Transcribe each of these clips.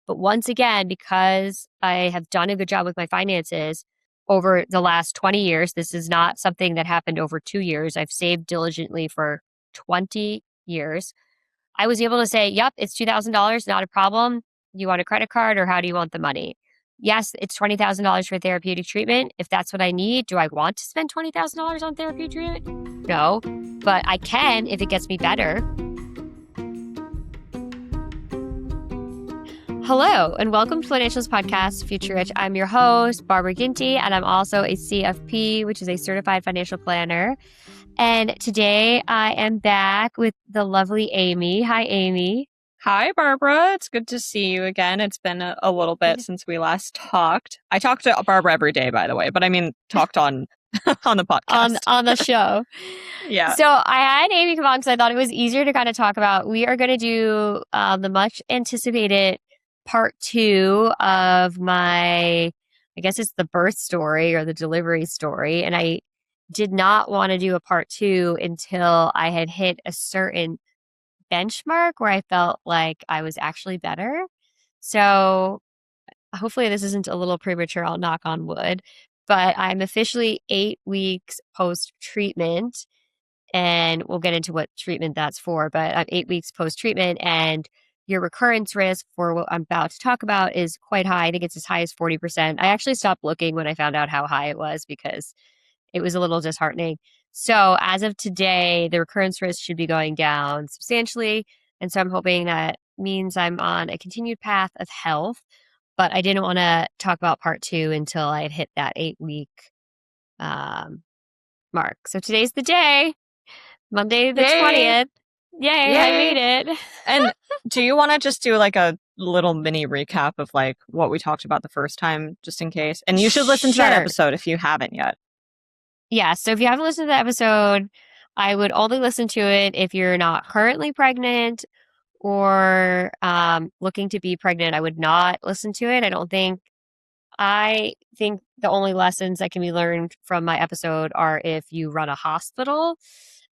But once again, because I have done a good job with my finances over the last 20 years, this is not something that happened over 2 years. I've saved diligently for 20 years. I was able to say, yep, it's $2,000, not a problem. You want a credit card or how do you want the money? Yes, it's $20,000 for therapeutic treatment. If that's what I need, do I want to spend $20,000 on therapeutic treatment? No, but I can if it gets me better. Hello, and welcome to Financials Podcast, Future Rich. I'm your host, Barbara Ginty, and I'm also a CFP, which is a certified financial planner. And today I am back with the lovely Amy. Hi, Amy. Hi, Barbara. It's good to see you again. It's been a little bit since we last talked. I talk to Barbara every day, by the way, but I mean, talked on on the podcast. on the show. Yeah. So I had Amy come on because I thought it was easier to kind of talk about. We are going to do the much anticipated part 2 of I guess it's the birth story or the delivery story. And I did not want to do a part 2 until I had hit a certain benchmark where I felt like I was actually better. So hopefully this isn't a little premature. I'll knock on wood. But I'm officially 8 weeks post-treatment. And we'll get into what treatment that's for. But I'm 8 weeks post-treatment, and your recurrence risk for what I'm about to talk about is quite high. I think it's as high as 40%. I actually stopped looking when I found out how high it was because it was a little disheartening. So as of today, the recurrence risk should be going down substantially. And so I'm hoping that means I'm on a continued path of health. But I didn't want to talk about part 2 until I had hit that 8-week mark. So today's the day. Monday the 20th. Yay, I made it. And do you want to just do like a little mini recap of like what we talked about the first time, just in case? And you should listen to that episode if you haven't yet. Yeah, so if you haven't listened to the episode, I would only listen to it if you're not currently pregnant or looking to be pregnant. I would not listen to it. I think the only lessons that can be learned from my episode are if you run a hospital.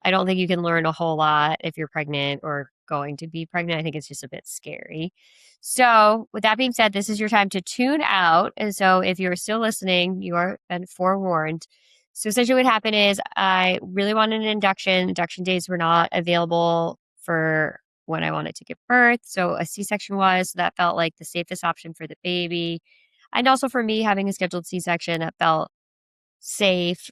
I don't think you can learn a whole lot if you're pregnant or going to be pregnant. I think it's just a bit scary. So with that being said, this is your time to tune out. And so if you're still listening, you are been forewarned. So essentially what happened is I really wanted an induction. Induction days were not available for when I wanted to give birth. So a C-section was. So that felt like the safest option for the baby. And also for me, having a scheduled C-section, that felt safe.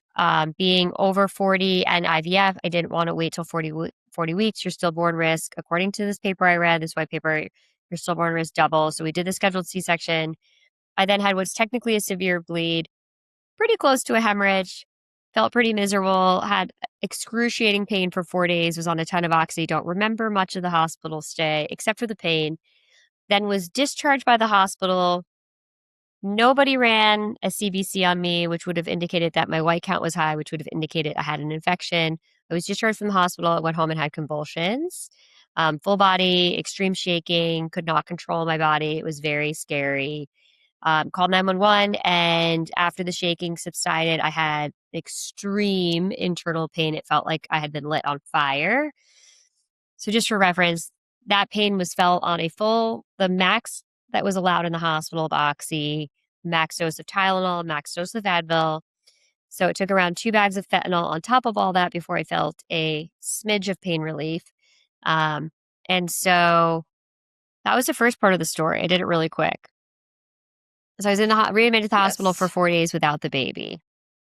Being over 40 and IVF, I didn't want to wait till 40 weeks. Your stillborn risk, according to this paper I read, this white paper, your stillborn risk doubles. So we did the scheduled C-section. I then had what's technically a severe bleed, pretty close to a hemorrhage, felt pretty miserable, had excruciating pain for 4 days, was on a ton of oxy, don't remember much of the hospital stay except for the pain, then was discharged by the hospital. Nobody ran a CBC on me, which would have indicated that my white count was high, which would have indicated I had an infection. I was discharged from the hospital. I went home and had convulsions, full body, extreme shaking, could not control my body. It was very scary. Called 911, and after the shaking subsided, I had extreme internal pain. It felt like I had been lit on fire. So just for reference, that pain was felt on the max that was allowed in the hospital of oxy, max dose of Tylenol, max dose of Advil. So it took around 2 bags of fentanyl on top of all that before I felt a smidge of pain relief. And so that was the first part of the story. I did it really quick. So I was readmitted to the hospital for 4 days without the baby.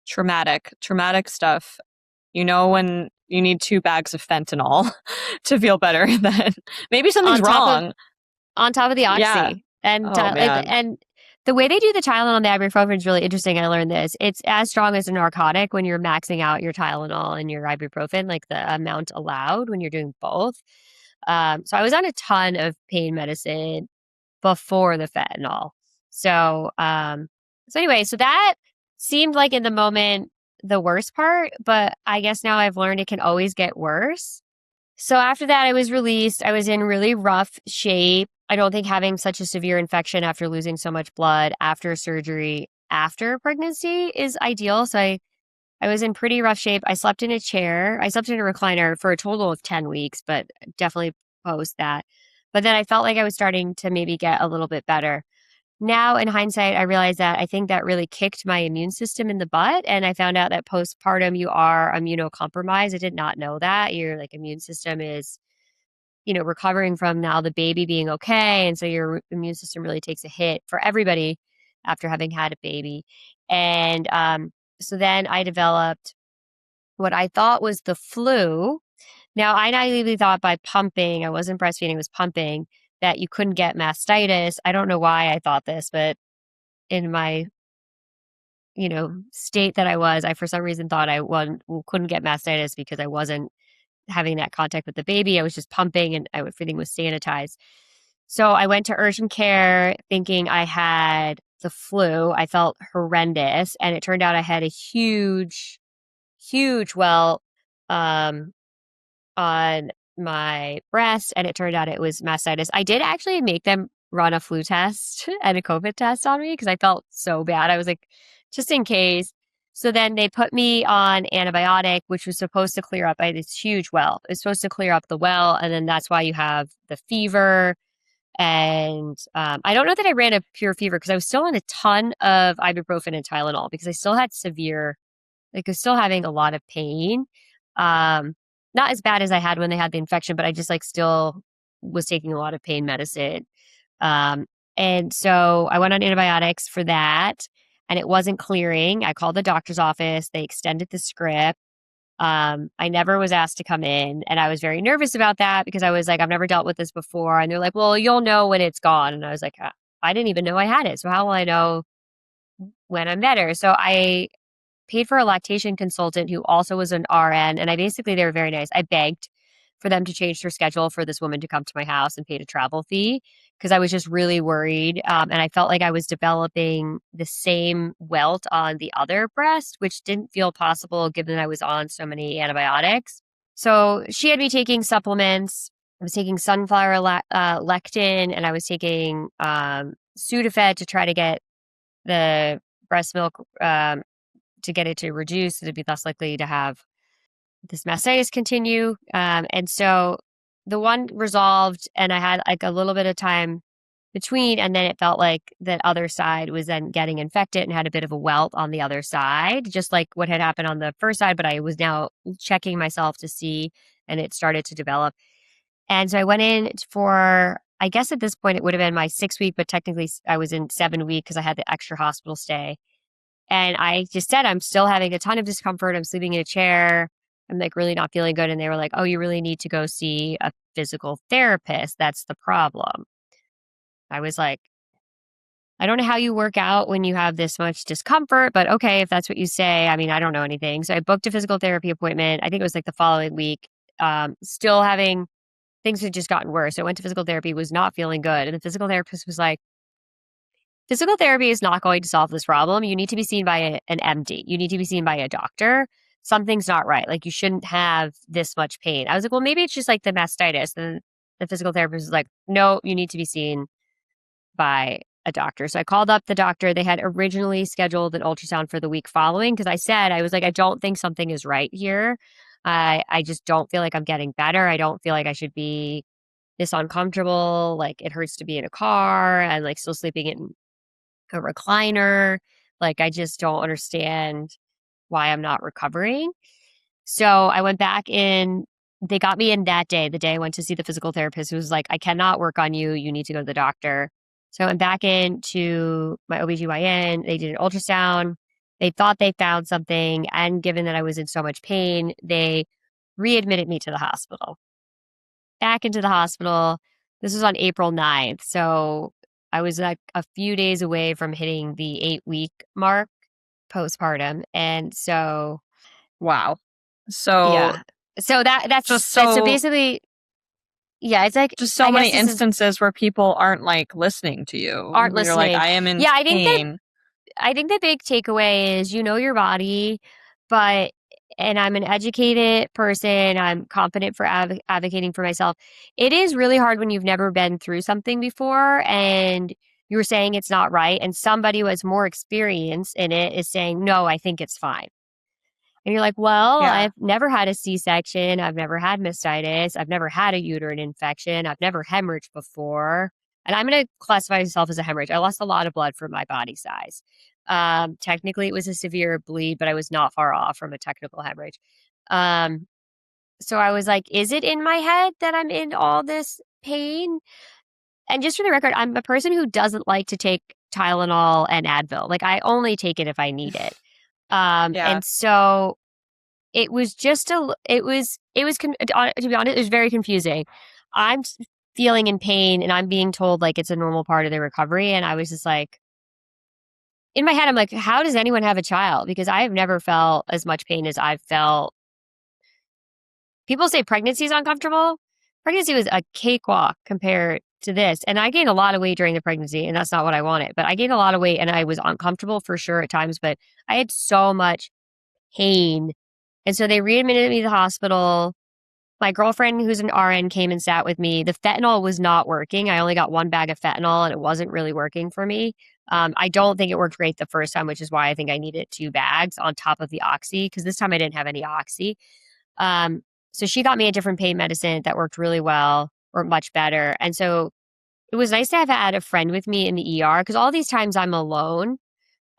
Traumatic stuff. You know when you need 2 bags of fentanyl to feel better, then maybe something's wrong. On top of the oxy. Yeah. And the way they do the Tylenol and the ibuprofen is really interesting. I learned this. It's as strong as a narcotic when you're maxing out your Tylenol and your ibuprofen, like the amount allowed when you're doing both. So I was on a ton of pain medicine before the fentanyl. So anyway, so that seemed like in the moment the worst part, but I guess now I've learned it can always get worse. So after that, I was released. I was in really rough shape. I don't think having such a severe infection after losing so much blood after surgery, after pregnancy is ideal. So I was in pretty rough shape. I slept in a chair. I slept in a recliner for a total of 10 weeks, but definitely post that. But then I felt like I was starting to maybe get a little bit better. Now, in hindsight, I realize that I think that really kicked my immune system in the butt. And I found out that postpartum, you are immunocompromised. I did not know that. Your like immune system is, recovering from now the baby being okay. And so your immune system really takes a hit for everybody after having had a baby. And so then I developed what I thought was the flu. Now, I naively thought by pumping, I wasn't breastfeeding, I was pumping, that you couldn't get mastitis. I don't know why I thought this, but in my, state that I was, I for some reason thought couldn't get mastitis because I wasn't having that contact with the baby. I was just pumping and everything was sanitized. So I went to urgent care thinking I had the flu. I felt horrendous. And it turned out I had a huge, huge welt um, on my breast. And it turned out it was mastitis. I did actually make them run a flu test and a COVID test on me because I felt so bad. I was like, just in case. So then they put me on antibiotic, which was supposed to clear up. I had this huge well. It was supposed to clear up the well, and then that's why you have the fever. And I don't know that I ran a pure fever because I was still on a ton of ibuprofen and Tylenol because I still had I was still having a lot of pain. Um, Not as bad as I had when they had the infection, but I just like still was taking a lot of pain medicine. Um, and so I went on antibiotics for that and it wasn't clearing. I called the doctor's office. They extended the script. I never was asked to come in and I was very nervous about that because I was like, I've never dealt with this before. And they're like, well, you'll know when it's gone. And I was like, I didn't even know I had it. So how will I know when I'm better? So I paid for a lactation consultant who also was an RN. And they were very nice. I begged for them to change their schedule for this woman to come to my house and paid a travel fee because I was just really worried. And I felt like I was developing the same welt on the other breast, which didn't feel possible given I was on so many antibiotics. So she had me taking supplements. I was taking sunflower lectin and I was taking Sudafed to try to get the breast milk to get it to reduce so to be less likely to have this mastitis continue. And so the one resolved, and I had like a little bit of time between, and then it felt like that other side was then getting infected and had a bit of a welt on the other side, just like what had happened on the first side. But I was now checking myself to see, and it started to develop. And so I went in for, I guess at this point it would have been my 6 week, but technically I was in 7 week because I had the extra hospital stay. And I just said, I'm still having a ton of discomfort. I'm sleeping in a chair. I'm like really not feeling good. And they were like, oh, you really need to go see a physical therapist. That's the problem. I was like, I don't know how you work out when you have this much discomfort, but okay, if that's what you say. I mean, I don't know anything. So I booked a physical therapy appointment. I think it was like the following week. Still having things had just gotten worse. So I went to physical therapy, was not feeling good. And the physical therapist was like, physical therapy is not going to solve this problem. You need to be seen by an MD. You need to be seen by a doctor. Something's not right. Like you shouldn't have this much pain. I was like, well, maybe it's just like the mastitis. And the physical therapist was like, no, you need to be seen by a doctor. So I called up the doctor. They had originally scheduled an ultrasound for the week following because I was like, I don't think something is right here. I just don't feel like I'm getting better. I don't feel like I should be this uncomfortable. Like it hurts to be in a car and like still sleeping in a recliner. Like, I just don't understand why I'm not recovering. So I went back in. They got me in that day, the day I went to see the physical therapist who was like, I cannot work on you. You need to go to the doctor. So I went back into my OBGYN. They did an ultrasound. They thought they found something. And given that I was in so much pain, they readmitted me to the hospital. Back into the hospital. This was on April 9th. So I was like a few days away from hitting the 8 week mark postpartum. And so, Wow. So yeah. So just that's so so basically, yeah, it's like, just so I guess many this is instances where people aren't like listening to aren't you. You're like, listening. I am in Yeah, pain. I think the big takeaway is you know your body, but and I'm an educated person. I'm confident for advocating for myself. It is really hard when you've never been through something before and you're saying it's not right, and somebody who has more experience in it is saying, no, I think it's fine. And you're like, well, Yeah. I've never had a C-section. I've never had mastitis. I've never had a uterine infection. I've never hemorrhaged before. And I'm going to classify myself as a hemorrhage. I lost a lot of blood for my body size. Technically, it was a severe bleed, but I was not far off from a technical hemorrhage. So I was like, is it in my head that I'm in all this pain? And just for the record, I'm a person who doesn't like to take Tylenol and Advil. Like, I only take it if I need it. Yeah. And so it was just to be honest, it was very confusing. I'm feeling in pain and I'm being told like it's a normal part of the recovery. And I was just like, in my head, I'm like, how does anyone have a child? Because I have never felt as much pain as I've felt. People say pregnancy is uncomfortable. Pregnancy was a cakewalk compared to this. And I gained a lot of weight during the pregnancy, and that's not what I wanted. But I gained a lot of weight and I was uncomfortable for sure at times, but I had so much pain. And so they readmitted me to the hospital. My girlfriend, who's an RN, came and sat with me. The fentanyl was not working. I only got one bag of fentanyl and it wasn't really working for me. I don't think it worked great the first time, which is why I think I needed 2 bags on top of the oxy, because this time I didn't have any oxy. Um, so she got me a different pain medicine that worked really well or much better. And so it was nice to have had a friend with me in the ER because all these times I'm alone.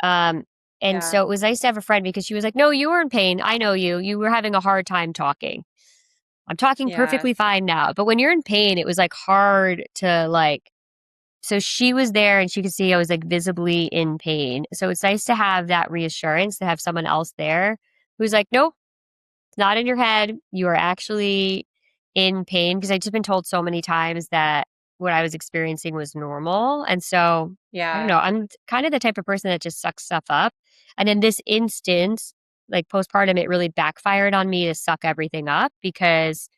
Um, and Yeah. so it was nice to have a friend because she was like, no, you were in pain. I know you. You were having a hard time talking. I'm talking Yeah. perfectly fine now. But when you're in pain, it was like hard to like. So she was there and she could see I was like visibly in pain. So it's nice to have that reassurance to have someone else there who's like, nope, it's not in your head. You are actually in pain. Because I've just been told so many times that what I was experiencing was normal. And so I don't Yeah. know. I'm kind of the type of person that just sucks stuff up. And in this instance, like postpartum, it really backfired on me to suck everything up because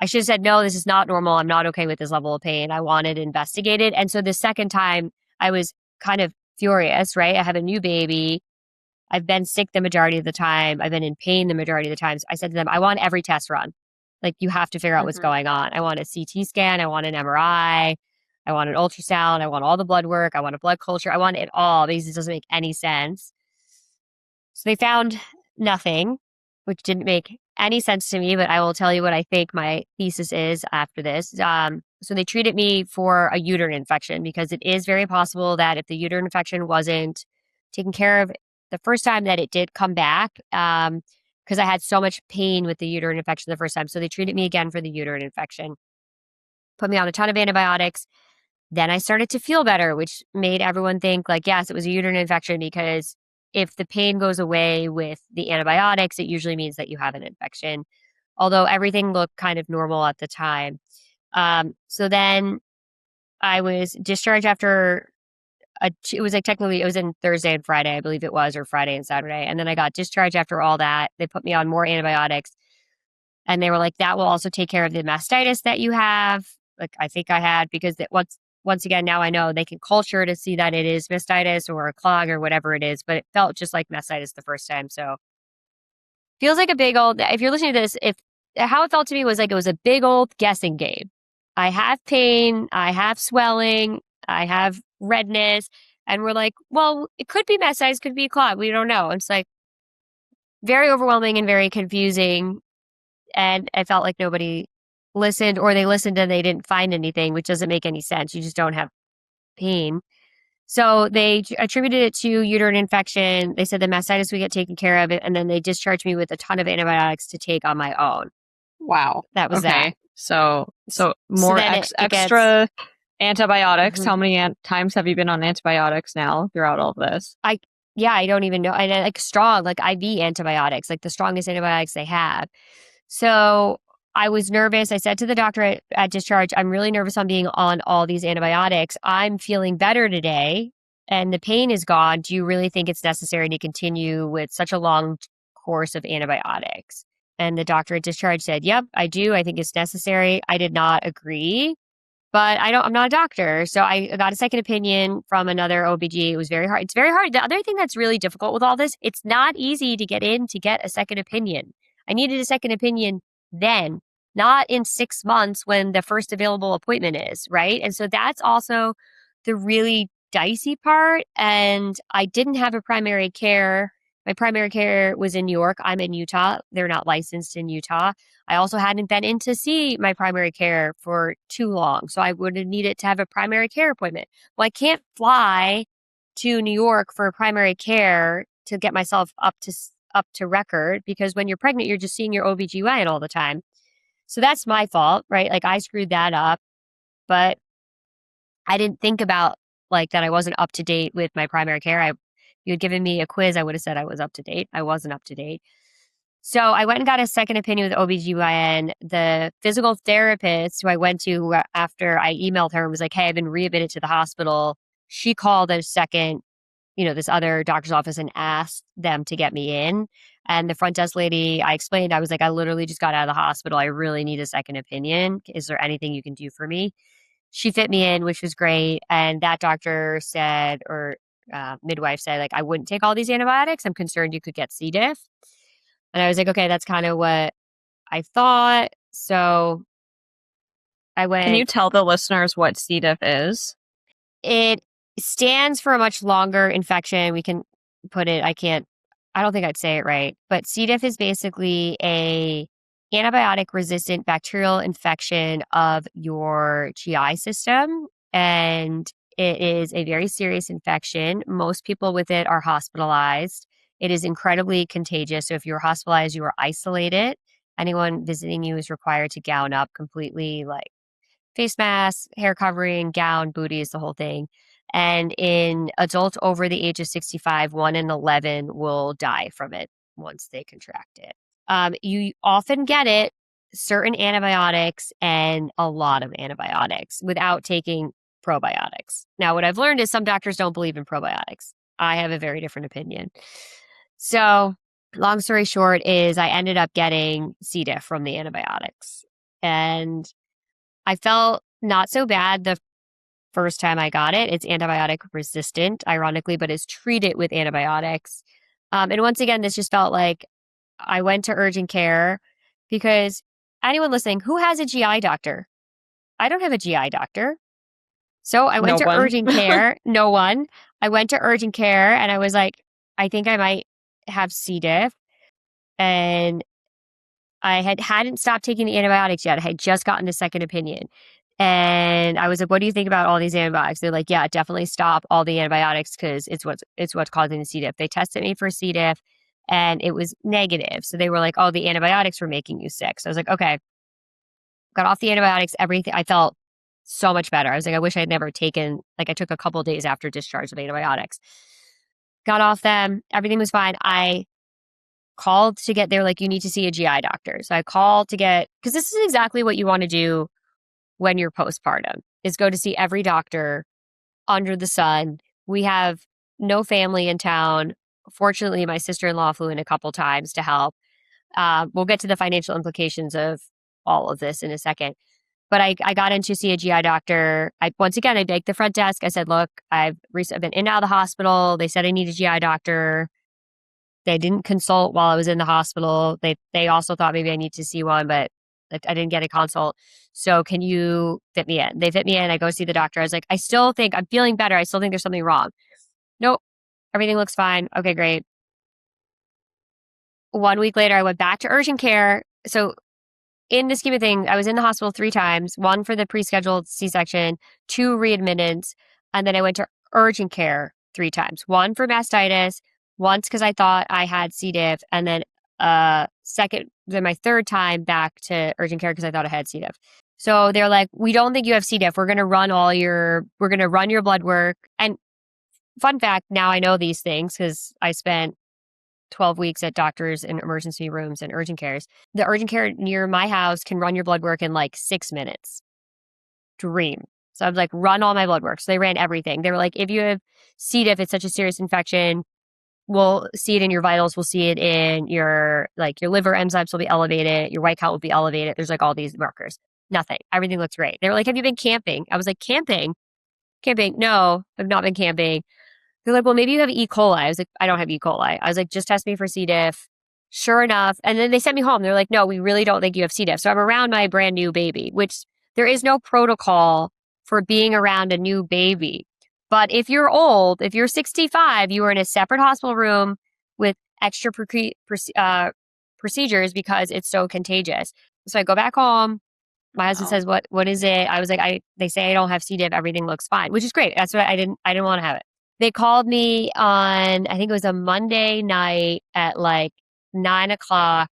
I should have said, no, this is not normal. I'm not okay with this level of pain. I wanted investigated. And so the second time I was kind of furious, right? I have a new baby. I've been sick the majority of the time. I've been in pain the majority of the times. I said to them, I want every test run. Like, you have to figure out what's Hmm. going on. I want a CT scan. I want an MRI. I want an ultrasound. I want all the blood work. I want a blood culture. I want it all because it doesn't make any sense. So they found nothing, which didn't make any sense to me, but I will tell you what I think my thesis is after this. So they treated me for a uterine infection because it is very possible that if the uterine infection wasn't taken care of the first time, that it did come back because I had so much pain with the uterine infection the first time. So they treated me again for the uterine infection, put me on a ton of antibiotics. Then I started to feel better, which made everyone think like, yes, it was a uterine infection because if the pain goes away with the antibiotics, it usually means that you have an infection. Although everything looked kind of normal at the time. So then I was discharged after it was like technically it was in Thursday and Friday, I believe it was, or Friday and Saturday. And then I got discharged after all that. They put me on more antibiotics. And they were like, that will also take care of the mastitis that you have. Like, I think I had, because once again, now I know they can culture to see that it is mastitis or a clog or whatever it is, but it felt just like mastitis the first time. So feels like a big old, if you're listening to this, if how it felt to me was like it was a big old guessing game. I have pain, I have swelling, I have redness, and we're like, well, it could be mastitis, could be a clog. We don't know. It's like very overwhelming and very confusing. And I felt like nobody listened, or they listened and they didn't find anything, which doesn't make any sense. You just don't have pain. So they attributed it to uterine infection. They said the mastitis would get taken care of it, and then they discharged me with a ton of antibiotics to take on my own. Wow. That was that. Okay. So So more then it gets extra antibiotics. mhm. How many times have you been on antibiotics now throughout all of this? I don't even know. And like strong, like IV antibiotics, like the strongest antibiotics they have. So I was nervous. I said to the doctor at discharge, I'm really nervous on being on all these antibiotics. I'm feeling better today and the pain is gone. Do you really think it's necessary to continue with such a long course of antibiotics? And the doctor at discharge said, yep, I do. I think it's necessary. I did not agree, but I'm not a doctor. So I got a second opinion from another OBG. It was very hard. It's very hard. The other thing that's really difficult with all this, it's not easy to get in to get a second opinion. I needed a second opinion then, not in 6 months when the first available appointment is, right? And so that's also the really dicey part. And I didn't have a primary care. My primary care was in New York. I'm in Utah. They're not licensed in Utah. I also hadn't been in to see my primary care for too long. So I would have needed to have a primary care appointment. Well, I can't fly to New York for primary care to get myself up to record because when you're pregnant, you're just seeing your OBGYN all the time. So that's my fault, right? Like I screwed that up, but I didn't think about like that I wasn't up to date with my primary care. You had given me a quiz, I would have said I was up to date. I wasn't up to date. So I went and got a second opinion with OBGYN. The physical therapist who I went to after I emailed her and was like, hey, I've been readmitted to the hospital. She called a second, this other doctor's office and asked them to get me in. And the front desk lady, I explained, I was like, I literally just got out of the hospital. I really need a second opinion. Is there anything you can do for me? She fit me in, which was great. And that doctor said, or midwife said, like, I wouldn't take all these antibiotics. I'm concerned you could get C. diff. And I was like, okay, that's kind of what I thought. So I Can you went, tell the listeners what C. diff is? it stands for a much longer infection. We can put it, I don't think I'd say it right, but C. diff is basically a antibiotic resistant bacterial infection of your GI system. And it is a very serious infection. Most people with it are hospitalized. It is incredibly contagious. So if you're hospitalized, you are isolated. Anyone visiting you is required to gown up completely, like face mask, hair covering, gown, booties, the whole thing. And in adults over the age of 65, 1 in 11 will die from it once they contract it. You often get it, certain antibiotics and a lot of antibiotics without taking probiotics. Now, what I've learned is some doctors don't believe in probiotics. I have a very different opinion. So, long story short is I ended up getting C. diff from the antibiotics. And I felt not so bad the first time I got it. It's antibiotic resistant, ironically, but is treated with antibiotics. And once again, this just felt like I went to urgent care because anyone listening, who has a GI doctor? I don't have a GI doctor. So I went No to one. urgent care. No one. I went to urgent care and I was like, I think I might have C. diff. And I hadn't stopped taking the antibiotics yet. I had just gotten a second opinion. And I was like, what do you think about all these antibiotics? They're like, yeah, definitely stop all the antibiotics because it's what's causing the C. diff. They tested me for C. diff and it was negative. So they were like, oh, the antibiotics were making you sick. So I was like, okay, got off the antibiotics, everything. I felt so much better. I was like, I wish I had never taken, like I took a couple days after discharge of antibiotics. Got off them. Everything was fine. I called to get there, like, you need to see a GI doctor. So I called to get, because this is exactly what you want to do when you're postpartum, is go to see every doctor under the sun. We have no family in town. Fortunately, my sister-in-law flew in a couple times to help. We'll get to the financial implications of all of this in a second. But I got in to see a GI doctor. Once again, I begged the front desk. I said, look, I've been in and out of the hospital. They said I need a GI doctor. They didn't consult while I was in the hospital. They also thought maybe I need to see one, but I didn't get a consult. So can you fit me in? They fit me in. I go see the doctor. I was like, I still think I'm feeling better. I still think there's something wrong. Nope. Everything looks fine. Okay, great. 1 week later, I went back to urgent care. So in the scheme of things, I was in the hospital 3 times, one for the pre-scheduled C-section, 2 readmittance, and then I went to urgent care 3 times. One for mastitis, once because I thought I had C. diff, and then then my 3rd time back to urgent care because I thought I had C. diff. So they're like, we don't think you have C. diff. We're going to run your blood work. And fun fact, now I know these things because I spent 12 weeks at doctors and emergency rooms and urgent cares. The urgent care near my house can run your blood work in like 6 minutes. Dream. So I was like, run all my blood work. So they ran everything. They were like, if you have C. diff, it's such a serious infection. We'll see it in your vitals. We'll see it in your liver enzymes will be elevated. Your white count will be elevated. There's like all these markers. Nothing. Everything looks great. They were like, have you been camping? I was like, camping? Camping? No, I've not been camping. They're like, well, maybe you have E. coli. I was like, I don't have E. coli. I was like, just test me for C. diff. Sure enough. And then they sent me home. They're like, no, we really don't think you have C. diff. So I'm around my brand new baby, which there is no protocol for being around a new baby. But if you're old, if you're 65, you are in a separate hospital room with extra procedures because it's so contagious. So I go back home. My husband Wow. says, what is it? I was like, they say I don't have C. diff. Everything looks fine, which is great. That's what I didn't want to have it. They called me on, I think it was a Monday night at like 9 o'clock,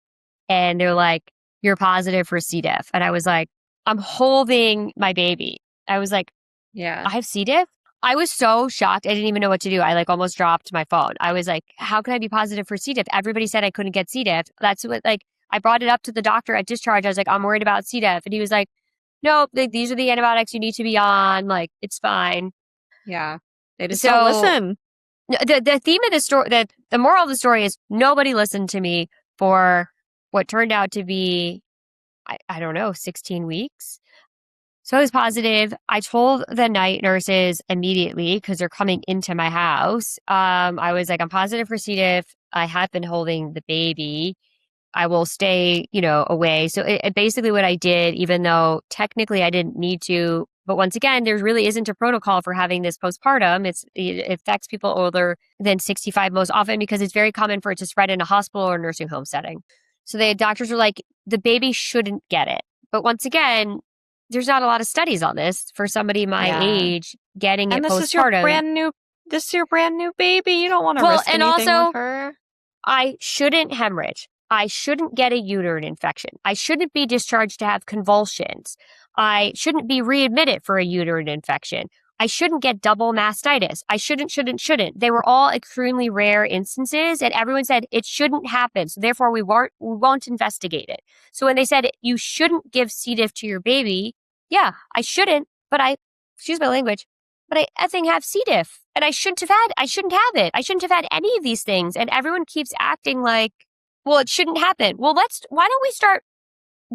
and they're like, you're positive for C. diff. And I was like, I'm holding my baby. I was like, Yeah. I have C. diff? I was so shocked. I didn't even know what to do. I like almost dropped my phone. I was like, how can I be positive for C. diff? Everybody said I couldn't get C. diff. That's what, like, I brought it up to the doctor at discharge. I was like, I'm worried about C. diff. And he was like, nope, like, these are the antibiotics you need to be on. Like, it's fine. Yeah. They just don't So listen. the theme of the story, the moral of the story is nobody listened to me for what turned out to be, I don't know, 16 weeks. So I was positive. I told the night nurses immediately because they're coming into my house. I was like, I'm positive for C. diff. I have been holding the baby. I will stay, away. So basically what I did, even though technically I didn't need to, but once again, there really isn't a protocol for having this postpartum. It affects people older than 65 most often because it's very common for it to spread in a hospital or nursing home setting. So the doctors were like, the baby shouldn't get it. But once again, there's not a lot of studies on this for somebody my Yeah. age getting And it postpartum. this is your brand new baby. You don't want to Well, risk and anything with also her. I shouldn't hemorrhage. I shouldn't get a uterine infection. I shouldn't be discharged to have convulsions. I shouldn't be readmitted for a uterine infection. I shouldn't get double mastitis. I shouldn't. They were all extremely rare instances, and everyone said it shouldn't happen. So therefore, we won't investigate it. So when they said you shouldn't give C. diff to your baby, yeah, I shouldn't. But excuse my language, but I effing have C. diff, and I shouldn't have it. I shouldn't have had any of these things. And everyone keeps acting like, well, it shouldn't happen. Well, why don't we start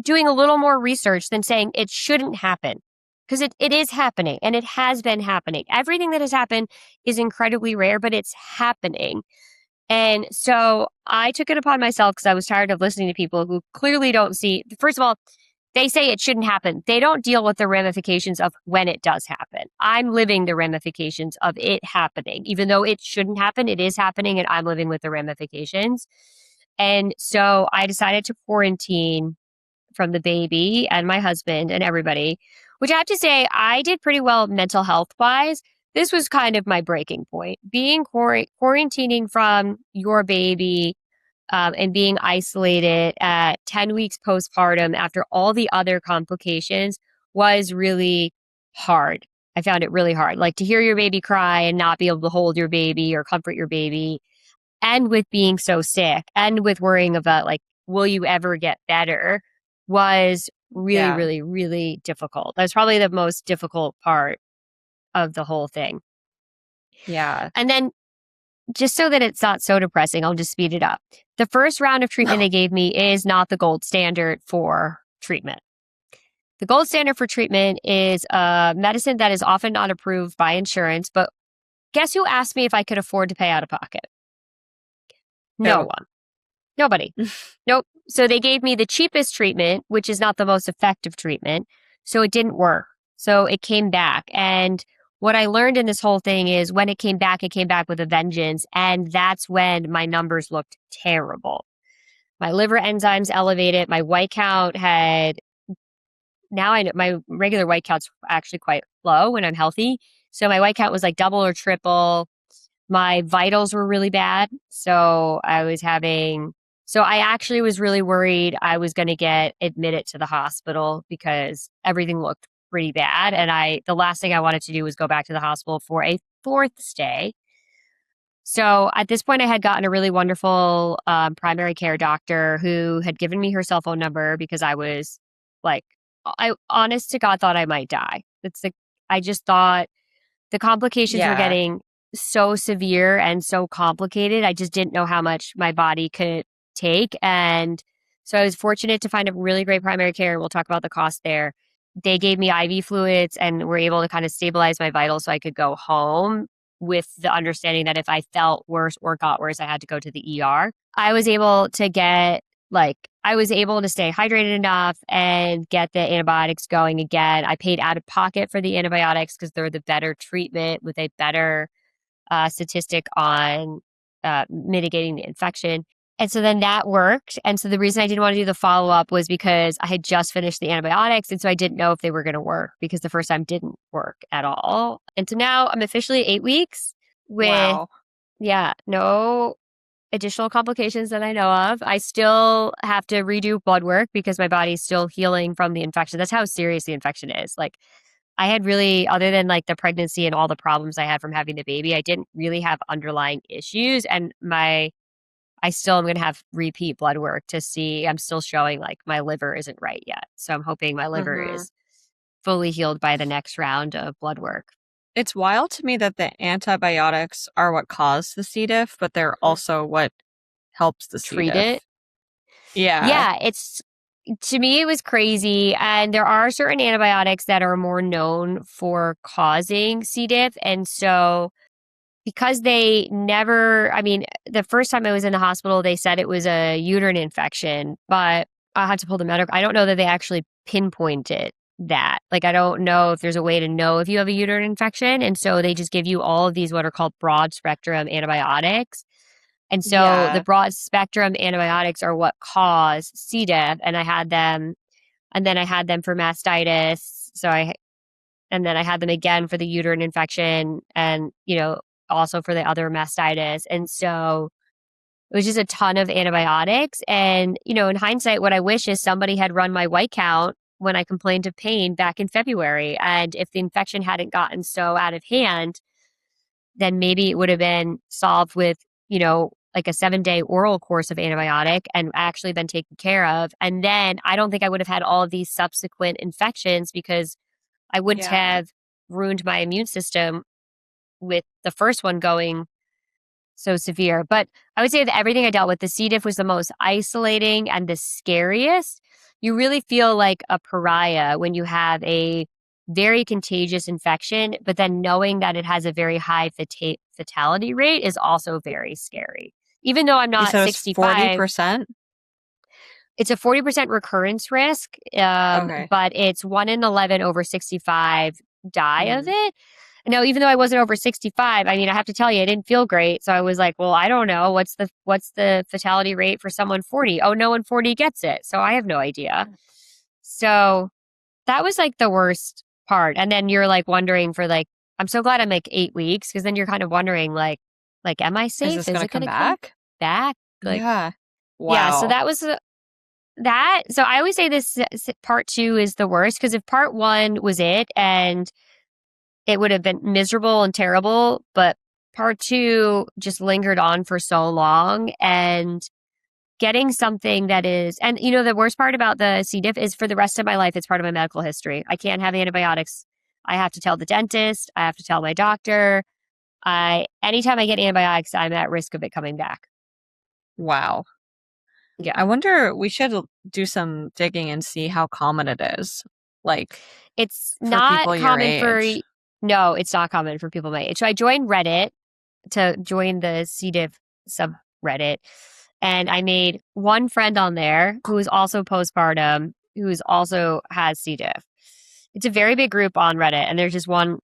doing a little more research than saying it shouldn't happen? Because it is happening, and it has been happening. Everything that has happened is incredibly rare, but it's happening. And so I took it upon myself because I was tired of listening to people who clearly don't see, first of all, they say it shouldn't happen. They don't deal with the ramifications of when it does happen. I'm living the ramifications of it happening. Even though it shouldn't happen, it is happening, and I'm living with the ramifications. And so I decided to quarantine from the baby and my husband and everybody, which I have to say, I did pretty well mental health wise. This was kind of my breaking point. Being quarantining from your baby and being isolated at 10 weeks postpartum after all the other complications was really hard. I found it really hard. Like to hear your baby cry and not be able to hold your baby or comfort your baby, and with being so sick and with worrying about, like, will you ever get better, was really, Yeah. really, really difficult. That was probably the most difficult part of the whole thing. Yeah. And then just so that it's not so depressing, I'll just speed it up. The first round of treatment they gave me is not the gold standard for treatment. The gold standard for treatment is a medicine that is often not approved by insurance, but guess who asked me if I could afford to pay out of pocket? No Who? one. Nobody. Nope. So they gave me the cheapest treatment, which is not the most effective treatment. So it didn't work. So it came back. And what I learned in this whole thing is when it came back with a vengeance. And that's when my numbers looked terrible. My liver enzymes elevated. My white count had, now I know my regular white count's actually quite low when I'm healthy. So my white count was like double or triple. My vitals were really bad. So I actually was really worried I was going to get admitted to the hospital because everything looked pretty bad. And the last thing I wanted to do was go back to the hospital for a fourth stay. So at this point, I had gotten a really wonderful primary care doctor who had given me her cell phone number because I was like, I honest to God thought I might die. I just thought the complications were Yeah. getting so severe and so complicated. I just didn't know how much my body could take. And so I was fortunate to find a really great primary care. We'll talk about the cost there. They gave me IV fluids and were able to kind of stabilize my vitals so I could go home with the understanding that if I felt worse or got worse, I had to go to the ER. I was able to stay hydrated enough and get the antibiotics going again. I paid out of pocket for the antibiotics because they're the better treatment with a better statistic on mitigating the infection. And so then that worked. And so the reason I didn't want to do the follow up was because I had just finished the antibiotics. And so I didn't know if they were going to work because the first time didn't work at all. And so now I'm officially 8 weeks with, Wow. yeah, no additional complications that I know of. I still have to redo blood work because my body's still healing from the infection. That's how serious the infection is. Like, I had really, other than like the pregnancy and all the problems I had from having the baby, I didn't really have underlying issues. And I still am going to have repeat blood work to see. I'm still showing like my liver isn't right yet. So I'm hoping my liver Hmm. is fully healed by the next round of blood work. It's wild to me that the antibiotics are what caused the C. diff, but they're also what helps the C. Treat it. diff. Yeah. Yeah, it's to me, it was crazy. And there are certain antibiotics that are more known for causing C. diff. And so, because they never, I mean, the first time I was in the hospital, they said it was a uterine infection, but I had to pull the medical. I don't know that they actually pinpointed that. Like, I don't know if there's a way to know if you have a uterine infection. And so they just give you all of these what are called broad spectrum antibiotics. And so the Yeah. broad spectrum antibiotics are what cause C. diff. And I had them, and then I had them for mastitis. And then I had them again for the uterine infection and, also for the other mastitis. And so it was just a ton of antibiotics. And, in hindsight, what I wish is somebody had run my white count when I complained of pain back in February. And if the infection hadn't gotten so out of hand, then maybe it would have been solved with, like a 7-day oral course of antibiotic and actually been taken care of. And then I don't think I would have had all of these subsequent infections because I wouldn't Yeah. have ruined my immune system with the first one going so severe. But I would say that everything I dealt with, the C. diff was the most isolating and the scariest. You really feel like a pariah when you have a very contagious infection, but then knowing that it has a very high fatality rate is also very scary. Even though I'm You not said it was 65, 40%? it's a 40% recurrence risk, Okay. but it's 1 in 11 over 65 die of Mm. it. No, even though I wasn't over 65, I mean, I have to tell you, I didn't feel great. So I was like, well, I don't know. What's the fatality rate for someone 40? Oh, no one 40 gets it. So I have no idea. So that was like the worst part. And then you're like wondering for like, I'm so glad I'm like 8 weeks because then you're kind of wondering like, am I Is safe? this Is going to it going come to come back? back? Like, Yeah. yeah. So Wow. that was that. So I always say this part two is the worst because if part one was it and it would have been miserable and terrible, but part two just lingered on for so long and getting something that is, and the worst part about the C. diff is for the rest of my life, it's part of my medical history. I can't have antibiotics. I have to tell the dentist. I have to tell my doctor. Anytime I get antibiotics, I'm at risk of it coming back. Wow. I Yeah. wonder, we should do some digging and see how common it is, like It's for not people your common age. no, it's not common for people my age. So I joined Reddit to join the C. diff subreddit. And I made one friend on there who is also postpartum, who's also has C. diff. It's a very big group on Reddit, and there's just one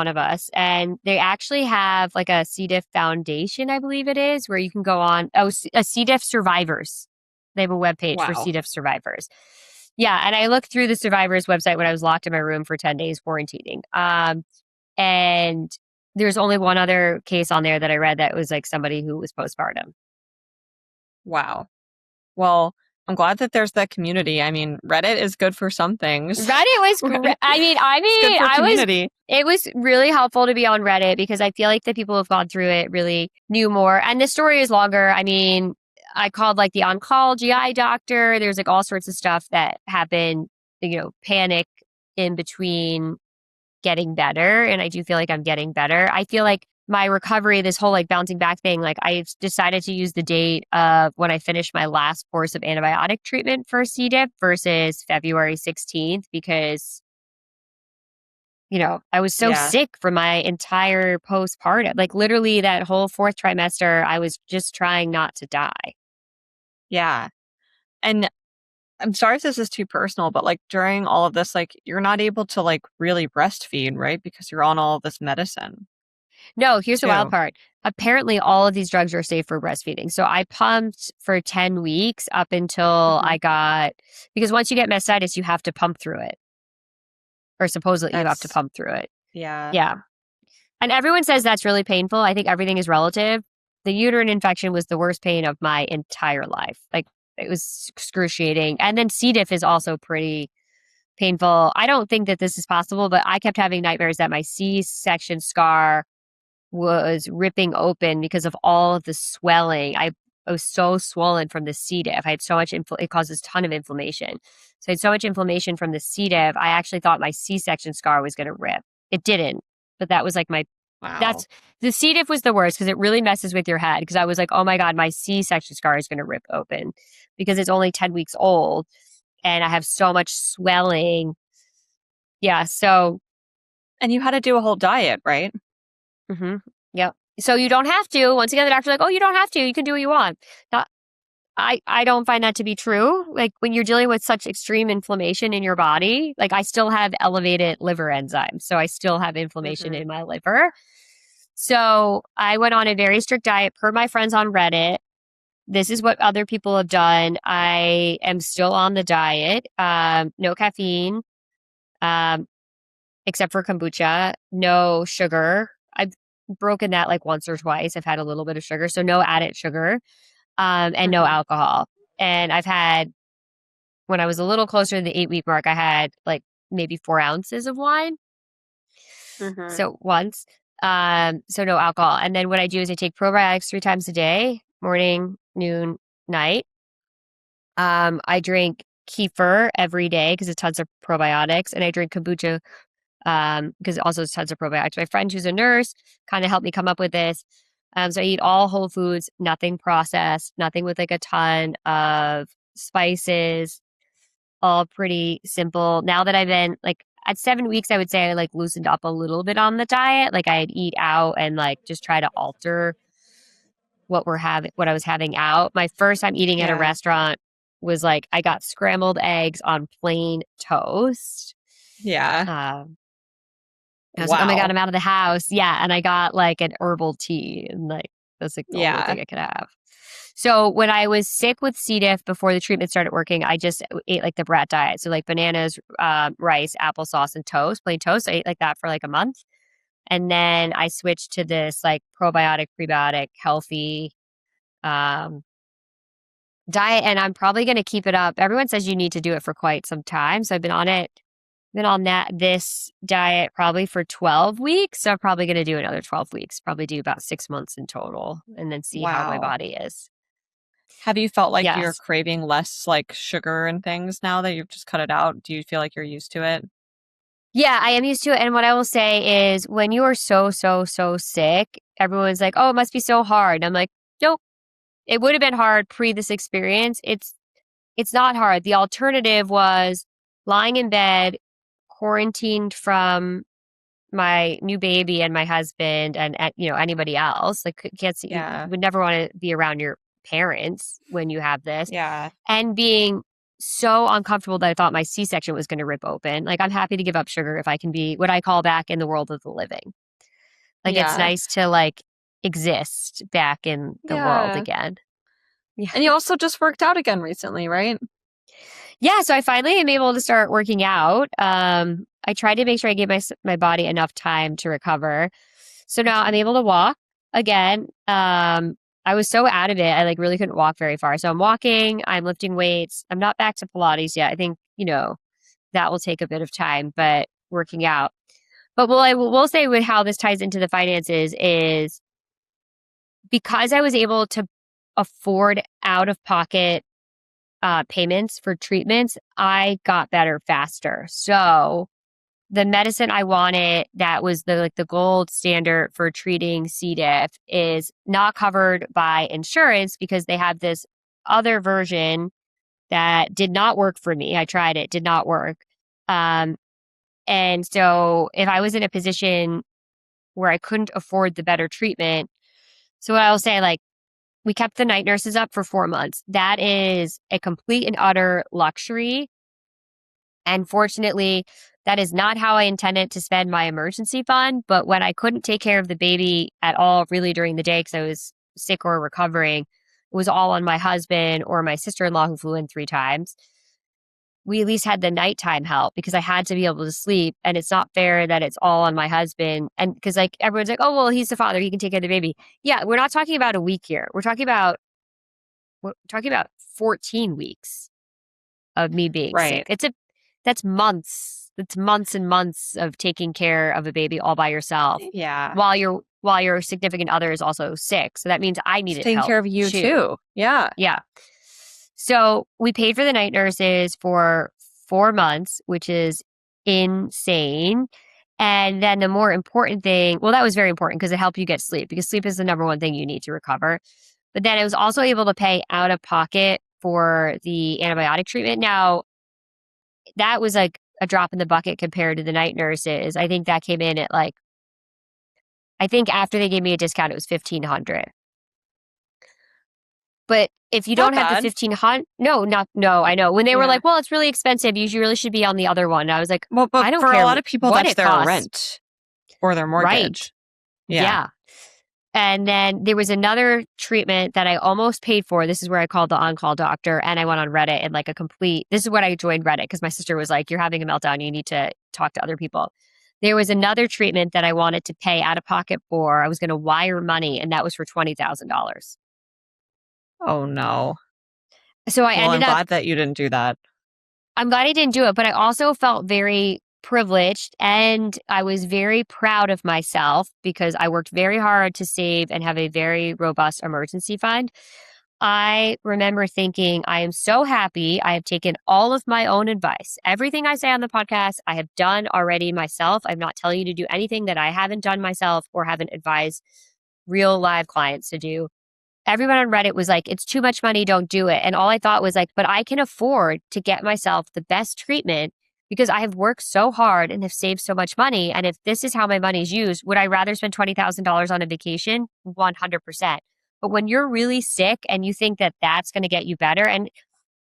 of us. And they actually have like a C. diff foundation, I believe it is, where you can go on. Oh, a C. diff survivors. They have a webpage for Wow. C. diff survivors. Yeah, and I looked through the survivors website when I was locked in my room for 10 days quarantining. And there's only one other case on there that I read that was like somebody who was postpartum. Wow. Well, I'm glad that there's that community. I mean, Reddit is good for some things. Reddit was great. Reddit I mean, is good for community. it was really helpful to be on Reddit because I feel like the people who've gone through it really knew more. And the story is longer. I mean, I called like the on-call GI doctor. There's like all sorts of stuff that happened, panic in between getting better. And I do feel like I'm getting better. I feel like my recovery, this whole like bouncing back thing, like I've decided to use the date of when I finished my last course of antibiotic treatment for C. diff versus February 16th because, I was so Yeah. sick for my entire postpartum. Like literally that whole fourth trimester, I was just trying not to die. Yeah. And I'm sorry if this is too personal, but like during all of this, like you're not able to like really breastfeed, right? Because you're on all of this medicine. No, here's the wild too. part. Apparently, all of these drugs are safe for breastfeeding. So I pumped for 10 weeks up until Hmm. I got, because once you get mastitis, you have to pump through it, or supposedly you have to That's pump through it. yeah. Yeah. And everyone says that's really painful. I think everything is relative. The uterine infection was the worst pain of my entire life. Like, it was excruciating. And then C. diff is also pretty painful. I don't think that this is possible, but I kept having nightmares that my C-section scar was ripping open because of all of the swelling. I was so swollen from the C. diff. I had so much, it causes a ton of inflammation. So I had so much inflammation from the C. diff. I actually thought my C-section scar was going to rip. It didn't, but that was like Wow. that's, the C. diff was the worst because it really messes with your head. Because I was like, oh my God, my C-section scar is going to rip open because it's only 10 weeks old and I have so much swelling. Yeah. So, And you had to do a whole diet, right? mhm, yep. So you don't have to. Once again, the doctor's like, oh, you don't have to. You can do what you want. Not, I don't find that to be true. Like, when you're dealing with such extreme inflammation in your body, like, I still have elevated liver enzymes. So I still have inflammation Hmm. in my liver. So I went on a very strict diet per my friends on Reddit. This is what other people have done. I am still on the diet. No caffeine. Um, except for kombucha, no sugar. I've broken that like once or twice. I've had a little bit of sugar, so no added sugar, and no Hmm. alcohol. And I've had, when I was a little closer to the 8 week mark, I had like maybe 4 ounces of wine. Hmm. So once, so no alcohol. And then what I do is I take probiotics 3 times a day, morning, noon, night. I drink kefir every day because it tons of probiotics, and I drink kombucha because it also has tons of probiotics. My friend who's a nurse kind of helped me come up with this. So I eat all whole foods, nothing processed, nothing with like a ton of spices, all pretty simple. Now that I've been like at 7 weeks, I would say I like loosened up a little bit on the diet. Like, I'd eat out and like just try to alter what I was having out. My first time eating at a Yeah. restaurant was like I got scrambled eggs on plain toast. Yeah. Um, I was like, oh my God, Wow. I'm out of the house. Yeah. And I got like an herbal tea, and like that's like the only Yeah. thing I could have. So when I was sick with C. diff before the treatment started working, I just ate like the brat diet. So like bananas, rice, applesauce, and toast, plain toast. I ate like that for like a month. And then I switched to this like probiotic, prebiotic, healthy um, diet. And I'm probably going to keep it up. Everyone says you need to do it for quite some time. So I've been on it, been on this diet probably for 12 weeks. So I'm probably going to do another 12 weeks, probably do about 6 months in total, and then see how my Wow. body is. Have you felt like you're Yes. craving less like sugar and things now that you've just cut it out? Do you feel like you're used to it? Yeah, I am used to it. And what I will say is when you are so, so, so sick, everyone's like, oh, it must be so hard. And I'm like, nope, it would have been hard pre this experience. It's not hard. The alternative was lying in bed, quarantined from my new baby and my husband and anybody else. Like, can't see, you Yeah. would never want to be around your parents when you have this, Yeah. and being so uncomfortable that I thought my C-section was going to rip open. Like, I'm happy to give up sugar if I can be what I call back in the world of the living. Like, it's Yeah. nice to like exist back in the world Yeah. again. Yeah. And you also just worked out again recently, right? Yeah, so I finally am able to start working out. I tried to make sure I gave my body enough time to recover. So now I'm Hmm. able to walk again. I was so out of it, I like really couldn't walk very far. So I'm walking, I'm lifting weights. I'm not back to Pilates yet. I think, that will take a bit of time, but working out. But what I will say with how this ties into the finances is because I was able to afford out of pocket payments for treatments, I got better faster. So the medicine I wanted that was the gold standard for treating C. diff is not covered by insurance because they have this other version that did not work for me. I tried it, did not work. Um, and so if I was in a position where I couldn't afford the better treatment, so what I'll say, like, we kept the night nurses up for 4 months. That is a complete and utter luxury And fortunately, that is not how I intended to spend my emergency fund. But when I couldn't take care of the baby at all, really during the day, because I was sick or recovering, it was all on my husband or my sister-in-law who flew in 3 times. We at least had the nighttime help because I had to be able to sleep. And it's not fair that it's all on my husband. And because like everyone's like, oh, well, he's the father. He can take care of the baby. Yeah, we're not talking about a week here. We're talking about 14 weeks of me being sick. Right. That's months. That's months and months of taking care of a baby all by yourself Yeah. while your significant other is also sick. So that means I It's needed taking help care of you too. too. Yeah. Yeah. So we paid for the night nurses for 4 months, which is insane. And then the more important thing, well, that was very important because it helped you get sleep because sleep is the number one thing you need to recover. But then I was also able to pay out of pocket for the antibiotic treatment. Now, that was like a drop in the bucket compared to the night nurses. I think that came in at like, I think after they gave me a discount, it was 1,500. But if you Not don't have the bad. 1,500, no, I know. When they were Yeah. like, well, it's really expensive. You really should be on the other one. I was like, Well, but I don't for a care lot of people, what that's it their costs. rent or their Right. mortgage. Yeah. Yeah. And then there was another treatment that I almost paid for. This is where I called the on-call doctor and I went on Reddit and like this is when I joined Reddit because my sister was like, you're having a meltdown. You need to talk to other people. There was another treatment that I wanted to pay out of pocket for. I was going to wire money and that was for $20,000. Oh no. So I Well, I'm ended up, glad that you didn't do that. I'm glad I didn't do it, but I also felt very privileged and I was very proud of myself because I worked very hard to save and have a very robust emergency fund. I remember thinking, I am so happy I have taken all of my own advice. Everything I say on the podcast, I have done already myself. I'm not telling you to do anything that I haven't done myself or haven't advised real live clients to do. Everyone on Reddit was like, it's too much money, don't do it. And all I thought was like, but I can afford to get myself the best treatment because I have worked so hard and have saved so much money. And if this is how my money is used, would I rather spend $20,000 on a vacation? 100%. But when you're really sick and you think that that's going to get you better, and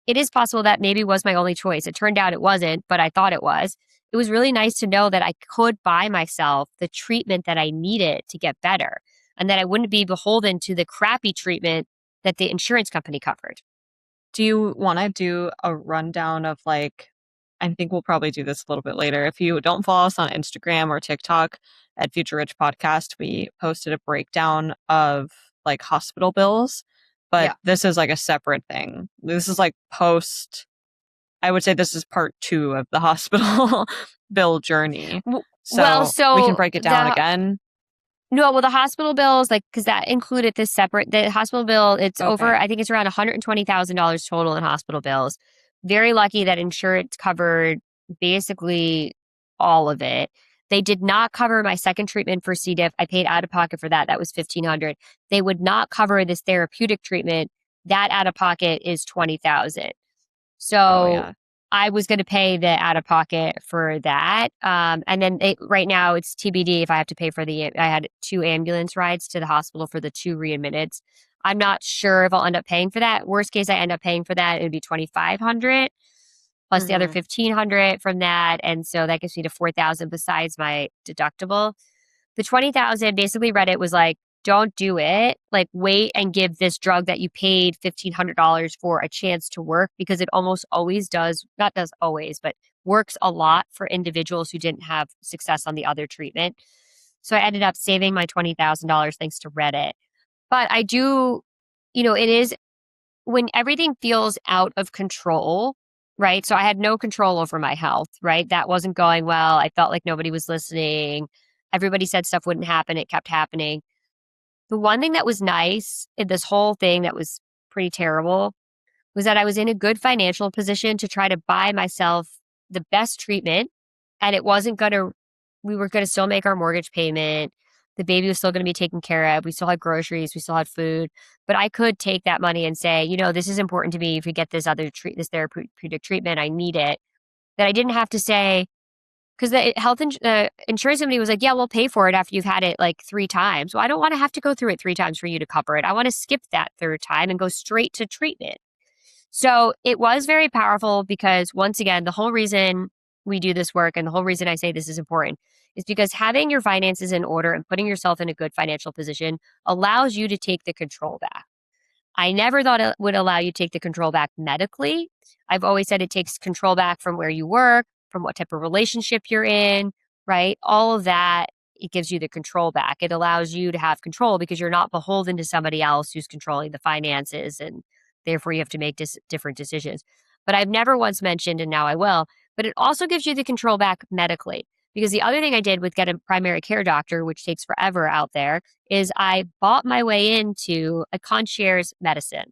it is possible that maybe was my only choice. It turned out it wasn't, but I thought it was. It was really nice to know that I could buy myself the treatment that I needed to get better and that I wouldn't be beholden to the crappy treatment that the insurance company covered. Do you want to do a rundown of like, I think we'll probably do this a little bit later. If you don't follow us on Instagram or TikTok at Future Rich Podcast, we posted a breakdown of like hospital bills, but Yeah. this is like a separate thing. This is like I would say this is part 2 of the hospital bill journey. Well, So we can so break it down again. no, well, the hospital bills, like, because that included this separate, the hospital bill, it's over, Okay. I think it's around $120,000 total in hospital bills. Very lucky that insurance covered basically all of it. They did not cover my second treatment for C. diff. I paid out of pocket for that. That was $1,500. They would not cover this therapeutic treatment. That out of pocket is $20,000. Oh, So yeah. I was going to pay the out of pocket for that. And then right now it's TBD if I have to pay for I had 2 ambulance rides to the hospital for the 2 readmitteds. I'm not sure if I'll end up paying for that. Worst case, I end up paying for that. It would be 2,500 plus the other Hmm. 1,500 from that. And so that gets me to 4,000 besides my deductible. The 20,000 basically Reddit was like, don't do it. Like, wait and give this drug that you paid $1,500 for a chance to work because it almost always does, not does always, but works a lot for individuals who didn't have success on the other treatment. So I ended up saving my $20,000 thanks to Reddit. But I do, it is when everything feels out of control, right? So I had no control over my health, right? That wasn't going well. I felt like nobody was listening. Everybody said stuff wouldn't happen. It kept happening. The one thing that was nice in this whole thing that was pretty terrible was that I was in a good financial position to try to buy myself the best treatment. And it wasn't going to, we were going to still make our mortgage payment. The baby was still going to be taken care of. We still had groceries. We still had food. But I could take that money and say, this is important to me. If you get this this therapeutic treatment, I need it. That I didn't have to say, because the insurance company was like, yeah, we'll pay for it after you've had it like 3 times. Well, I don't want to have to go through it 3 times for you to cover it. I want to skip that third time and go straight to treatment. So it was very powerful because, once again, the whole reason we do this work and the whole reason I say this is important is because having your finances in order and putting yourself in a good financial position allows you to take the control back. I never thought it would allow you to take the control back medically. I've always said it takes control back from where you work, from what type of relationship you're in, right? All of that, it gives you the control back. It allows you to have control because you're not beholden to somebody else who's controlling the finances, and therefore you have to make different decisions. But I've never once mentioned, and now I will, but it also gives you the control back medically. Because the other thing I did with get a primary care doctor, which takes forever out there, is I bought my way into a concierge medicine.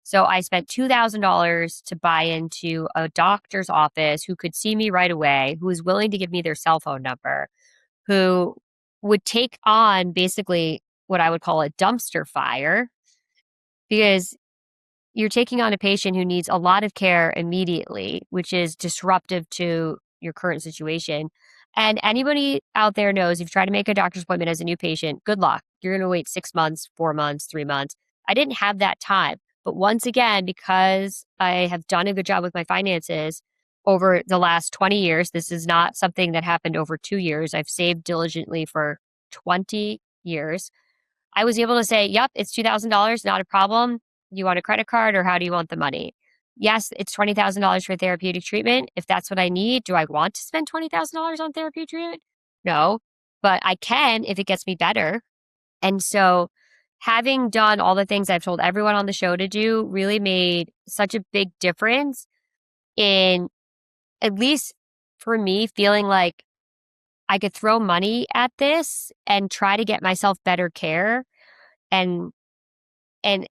So I spent $2,000 to buy into a doctor's office who could see me right away, who was willing to give me their cell phone number, who would take on basically what I would call a dumpster fire, because you're taking on a patient who needs a lot of care immediately, which is disruptive to your current situation. And anybody out there knows, if you try to make a doctor's appointment as a new patient, good luck. You're going to wait 6 months, 4 months, 3 months. I didn't have that time. But once again, because I have done a good job with my finances over the last 20 years, this is not something that happened over 2 years. I've saved diligently for 20 years. I was able to say, yep, it's $2,000, not a problem. You want a credit card, or how do you want the money? Yes, it's $20,000 for therapeutic treatment. If that's what I need, do I want to spend $20,000 on therapeutic treatment? No, but I can if it gets me better. And so, having done all the things I've told everyone on the show to do really made such a big difference in, at least for me, feeling like I could throw money at this and try to get myself better care and and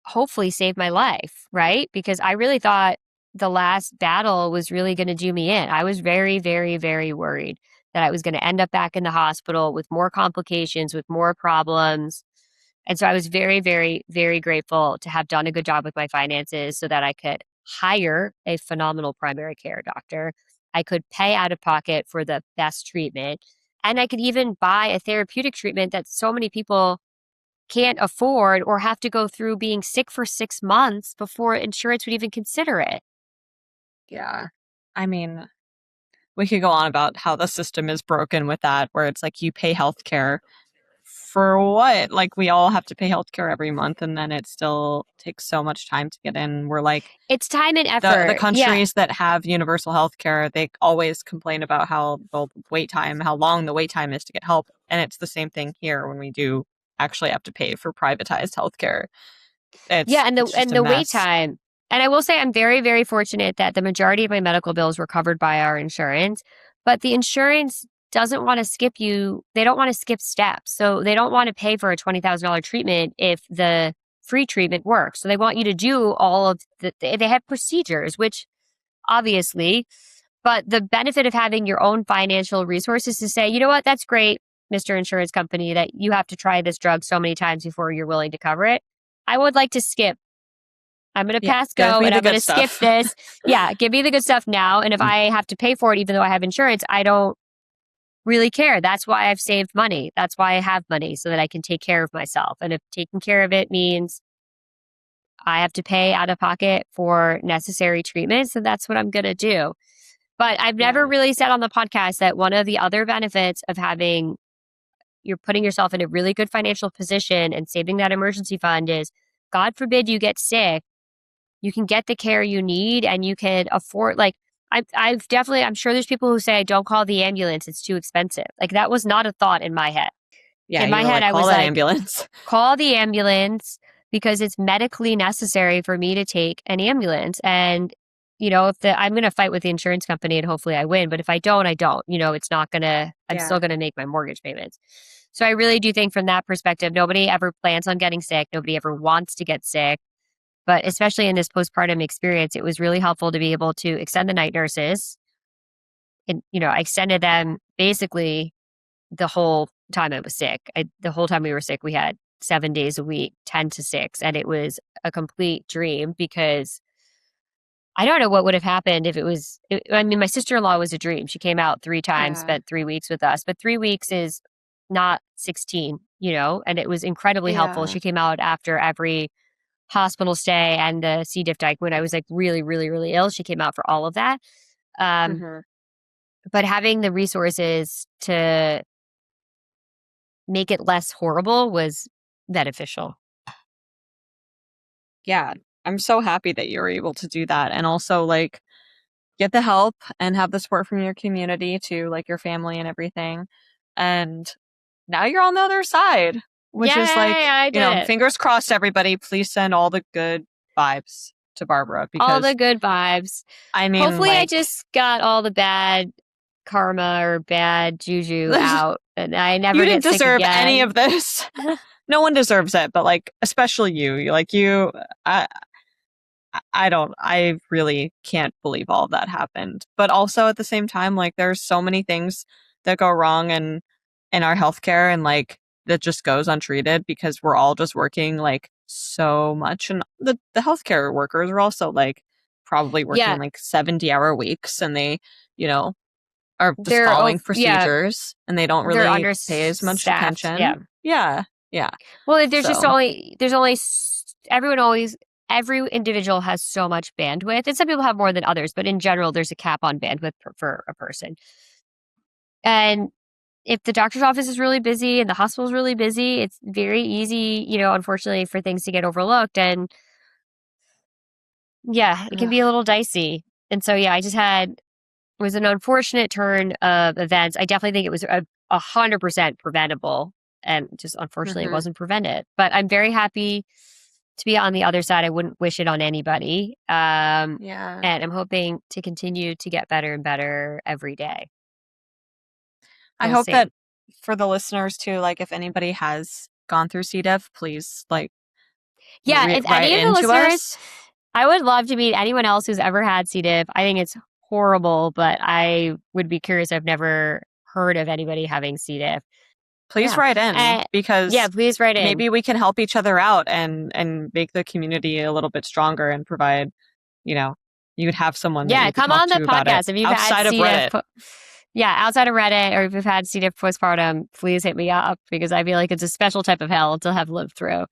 hopefully save my life, right? Because I really thought the last battle was really going to do me in. I was very, very, very worried that I was going to end up back in the hospital with more complications, with more problems. And so I was very, very, very grateful to have done a good job with my finances so that I could hire a phenomenal primary care doctor. I could pay out of pocket for the best treatment. And I could even buy a therapeutic treatment that so many people can't afford, or have to go through being sick for 6 months before insurance would even consider it. Yeah. I mean, we could go on about how the system is broken with that, where it's like you pay healthcare for what? Like we all have to pay healthcare every month, and then it still takes so much time to get in. We're like It's time and the effort. Yeah. countries that have universal healthcare, they always complain about how the wait time, how long the wait time is to get help, and it's the same thing here when we do actually have to pay for privatized healthcare. Yeah, and the It's just and a the wait mess. time. And I will say I'm very, very fortunate that the majority of my medical bills were covered by our insurance, but the insurance doesn't want to skip you. They don't want to skip steps. So they don't want to pay for a $20,000 treatment if the free treatment works. So they want you to do all of they have procedures, which obviously, but the benefit of having your own financial resources to say, you know what, that's great, Mr. Insurance Company, that you have to try this drug so many times before you're willing to cover it. I would like to skip. I'm going to Yeah, pass give go me and the I'm going good to skip stuff. this. Yeah, give me the good stuff now. And if I have to pay for it, even though I have insurance, I don't really care. That's why I've saved money. That's why I have money, so that I can take care of myself. And if taking care of it means I have to pay out of pocket for necessary treatments, then that's what I'm going to do. But I've never Yeah. really said on the podcast that one of the other benefits of having, you're putting yourself in a really good financial position and saving that emergency fund is, God forbid you get sick, you can get the care you need and you can afford, like, I've definitely, I'm sure there's people who say, don't call the ambulance, it's too expensive. Like, that was not a thought in my head. Yeah, In you my were head, like, I call was that like, ambulance. call the ambulance because it's medically necessary for me to take an ambulance. And, if I'm going to fight with the insurance company and hopefully I win, but if I don't, I don't, it's not going to, I'm Yeah. still going to make my mortgage payments. So I really do think from that perspective, nobody ever plans on getting sick. Nobody ever wants to get sick. But especially in this postpartum experience, it was really helpful to be able to extend the night nurses. And, I extended them basically the whole time I was sick. The whole time we were sick, we had 7 days a week, 10 to 6. And it was a complete dream because I don't know what would have happened if it was. I mean, my sister in law was a dream. She came out 3 times, Yeah. spent 3 weeks with us, but 3 weeks is not 16, and it was incredibly helpful. Yeah. She came out after every hospital stay and the C. diff dike when I was like really, really, really ill. She came out for all of that. Um, Hmm. but having the resources to make it less horrible was beneficial. Yeah. I'm so happy that you were able to do that. And also, like, get the help and have the support from your community to like your family and everything. And now you're on the other side, Yay, which is like, I did it. fingers crossed, everybody. Please send all the good vibes to Barbara All the because good vibes. I mean, Hopefully, I like, just got all the bad karma or bad juju you out and I never didn't get sick deserve any again. of this. No one deserves it, but like, especially you. Like, I, I don't, I really can't believe all of that happened. But also at the same time, like there's so many things that go wrong in our healthcare and like that just goes untreated because we're all just working like so much. And the healthcare workers are also like probably working Yeah, like 70-hour weeks and they, you know, are just they're following yeah, procedures and they don't they're really pay as much understaffed. Yeah. attention. Yeah. Yeah. Well, So, there's only everyone always every individual has so much bandwidth, and some people have more than others, but in general, there's a cap on bandwidth for a person. And if the doctor's office is really busy and the hospital's really busy, it's very easy, unfortunately, for things to get overlooked. And yeah, it can be a little dicey. And so, yeah, I just had it was an unfortunate turn of events. I definitely think it was 100% preventable, and just unfortunately, it mhm. wasn't prevented. But I'm very happy to be on the other side. I wouldn't wish it on anybody. Yeah. And I'm hoping to continue to get better and better every day. I We'll hope see. that for the listeners too, like if anybody has gone through C. diff, please like Yeah, if write any of the into listeners, us. I would love to meet anyone else who's ever had C. diff. I think it's horrible, but I would be curious. I've never heard of anybody having C. diff. Please Yeah. write in Yeah, because please write in. maybe we can help each other out and make the community a little bit stronger and provide, you know, you would have someone that Yeah, you could come talk on the to about it podcast. If you've had outside of C. diff, Reddit. yeah, outside of Reddit, or if you've had C. diff postpartum, please hit me up because I feel like it's a special type of hell to have lived through.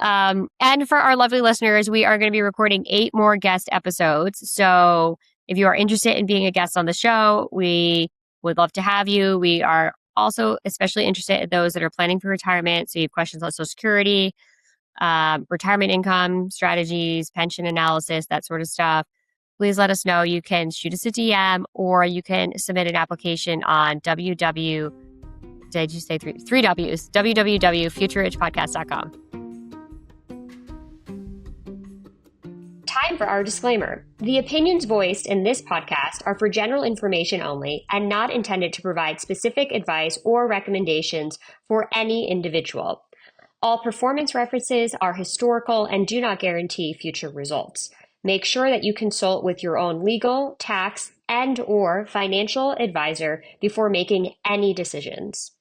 And for our lovely listeners, we are going to be recording 8 more guest episodes. So if you are interested in being a guest on the show, we would love to have you. We are also especially interested in those that are planning for retirement. So you have questions on Social Security, retirement income strategies, pension analysis, that sort of stuff. Please let us know. You can shoot us a DM or you can submit an application on www. Did you say three W's? www.futureridgepodcast.com. Time for our disclaimer. The opinions voiced in this podcast are for general information only and not intended to provide specific advice or recommendations for any individual. All performance references are historical and do not guarantee future results. Make sure that you consult with your own legal, tax, and/or financial advisor before making any decisions.